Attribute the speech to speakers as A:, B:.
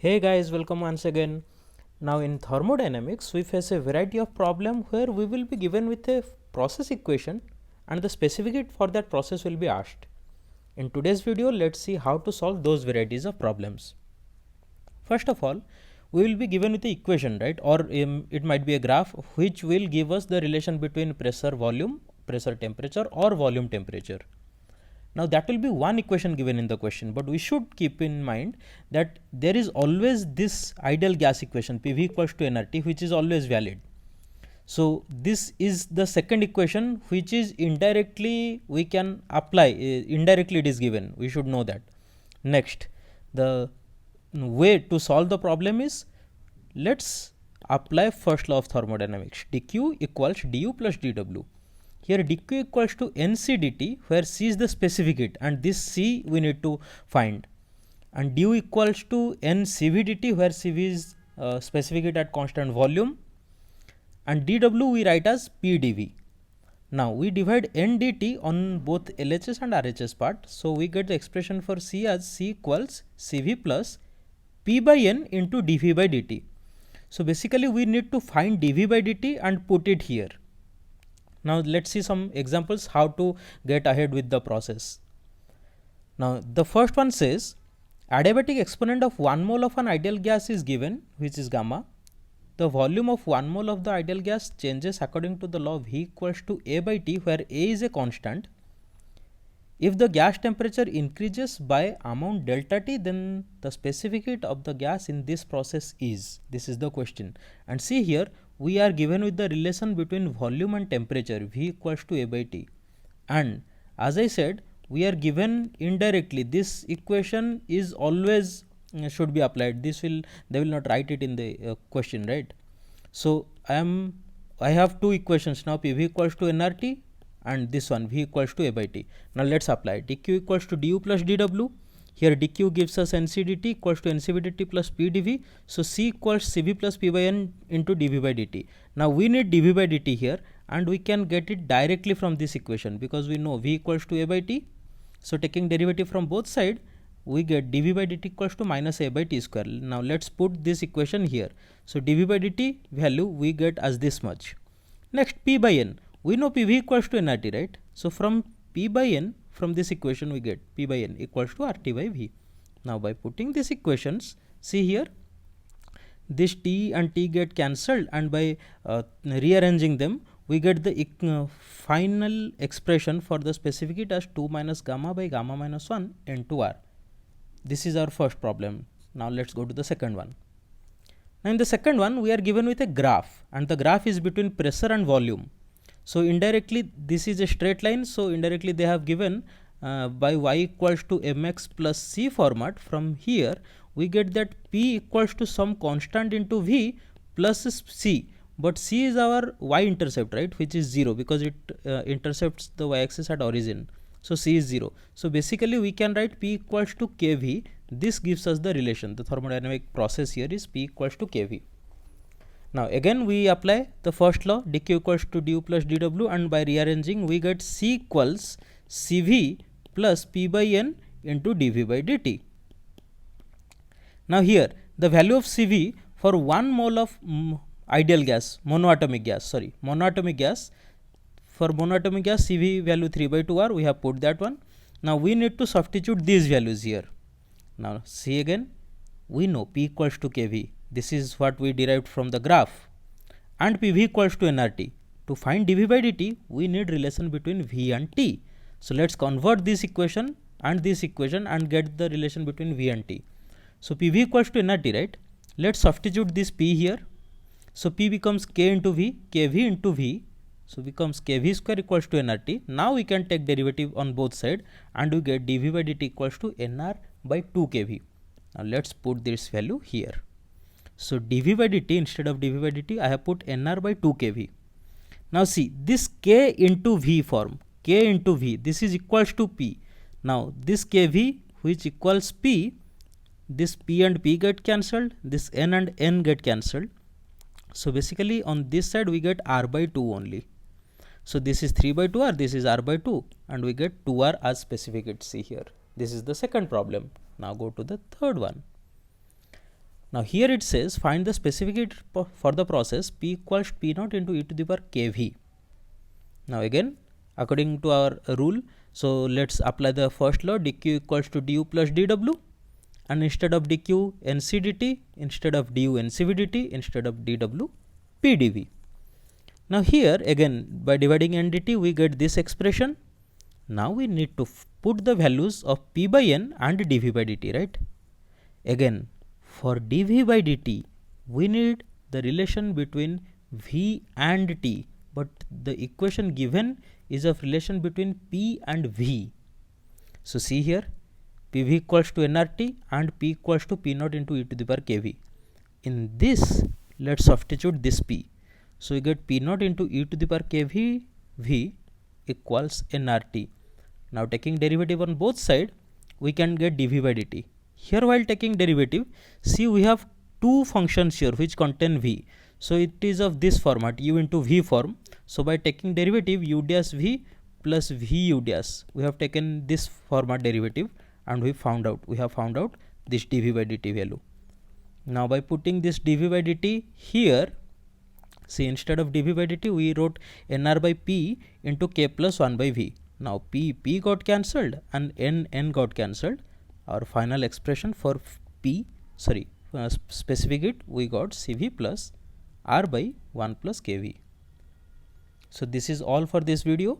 A: Hey guys, welcome once again. Now in thermodynamics, we face a variety of problem where we will be given with a process equation and the specific for that process will be asked. In today's video, let's see how to solve those varieties of problems. First of all, we will be given with the equation, right? Or it might be a graph which will give us the relation between pressure volume, pressure temperature or volume temperature. Now that will be one equation given in the question, but we should keep in mind that there is always this ideal gas equation PV equals to nRT, which is always valid. So this is the second equation which is indirectly we can apply, indirectly it is given, we should know that. Next, the way to solve the problem is, let's apply first law of thermodynamics, dq equals du plus dw. Here dq equals to nc dt, where c is the specific heat and this c we need to find, and du equals to ncv dt, where cv is specific heat at constant volume, and dw we write as pdv. Now we divide n dt on both LHS and RHS part, so we get the expression for c as c equals cv plus p by n into dv by dt. So basically we need to find dv by dt and put it here. Now let's see some examples how to get ahead with the process. Now the first one says adiabatic exponent of 1 mole of an ideal gas is given, which is gamma. The volume of 1 mole of the ideal gas changes according to the law V equals to A by T, where A is a constant. If the gas temperature increases by amount delta T, then the specific heat of the gas in this process is. This is the question. And see here, we are given with the relation between volume and temperature, V equals to A by T. And as I said, we are given indirectly. This equation is always should be applied. They will not write it in the question, right? So I have two equations now, PV equals to nRT and this one V equals to A by T. Now let's apply dq equals to du plus dw. Here dq gives us nc dt equals to ncv dt plus p dv. So c equals cv plus p by n into dv by dt. Now we need dv by dt here, and we can get it directly from this equation because we know V equals to A by T. So taking derivative from both sides, we get dv by dt equals to minus A by T square. Now let's put this equation here. So dv by dt value we get as this much. Next, p by n. We know PV equals to nRT, right? So from p by n, from this equation we get p by n equals to RT by V. Now by putting these equations, see here, this t and t get cancelled, and by rearranging them, we get the final expression for the specific heat as 2 minus gamma by gamma minus 1 into R. This is our first problem. Now let's go to the second one. Now in the second one, we are given with a graph, and the graph is between pressure and volume. So indirectly this is a straight line, so indirectly they have given by y equals to mx plus c format. From here we get that p equals to some constant into v plus c, but c is our y intercept, right, which is 0 because it intercepts the y axis at origin. So c is 0. So basically we can write p equals to kv. This gives us the relation. The thermodynamic process here is p equals to kv. Now again we apply the first law, dq equals to du plus dw, and by rearranging we get c equals cv plus p by n into dv by dt. Now here the value of cv for 1 mole of ideal gas, monoatomic gas, for monoatomic gas cv value 3 by 2 r, we have put that one. Now we need to substitute these values here. Now see again, we know p equals to kv. This is what we derived from the graph, and PV equals to nRT. To find dV by dt, we need relation between V and T. So let's convert this equation and get the relation between V and T. So PV equals to nRT, right? Let's substitute this P here. So P becomes K into V, KV into V. So becomes KV square equals to nRT. Now we can take derivative on both sides, and we get dV by dt equals to nR by 2 kV. Now let's put this value here. So dV by dt, instead of dV by dt, I have put nR by 2 kV. Now see, this K into V form, K into V, this is equals to P. Now this kV which equals P, this P and P get cancelled, this N and N get cancelled. So basically on this side we get R by 2 only. So this is 3 by 2R, this is R by 2, and we get 2R as specific heat. See here. This is the second problem. Now go to the third one. Now here it says find the specific heat for the process P equals P naught into e to the power kV. Now again, according to our rule, so let's apply the first law, dq equals to du plus dw, and instead of dq nc dt, instead of du ncv dt, instead of dw p dv. Now here again by dividing n dt we get this expression. Now we need to put the values of p by n and dv by dt, right? Again, for dv by dt we need the relation between v and t, but the equation given is of relation between p and v. So see here, pv equals to nRT and p equals to p naught into e to the power kV. In this, let's substitute this p. So we get p naught into e to the power kV v equals nRT. Now taking derivative on both sides, we can get dv by dt. Here while taking derivative, see we have two functions here which contain v. So it is of this format, u into v form. So by taking derivative u dash v plus v u dash, we have taken this format derivative and we have found out this dv by dt value. Now by putting this dv by dt here, see instead of dv by dt we wrote nr by p into k plus 1 by v. Now p got cancelled and n got cancelled. Our final expression for specific heat we got Cv plus R by 1 plus Kv. So this is all for this video.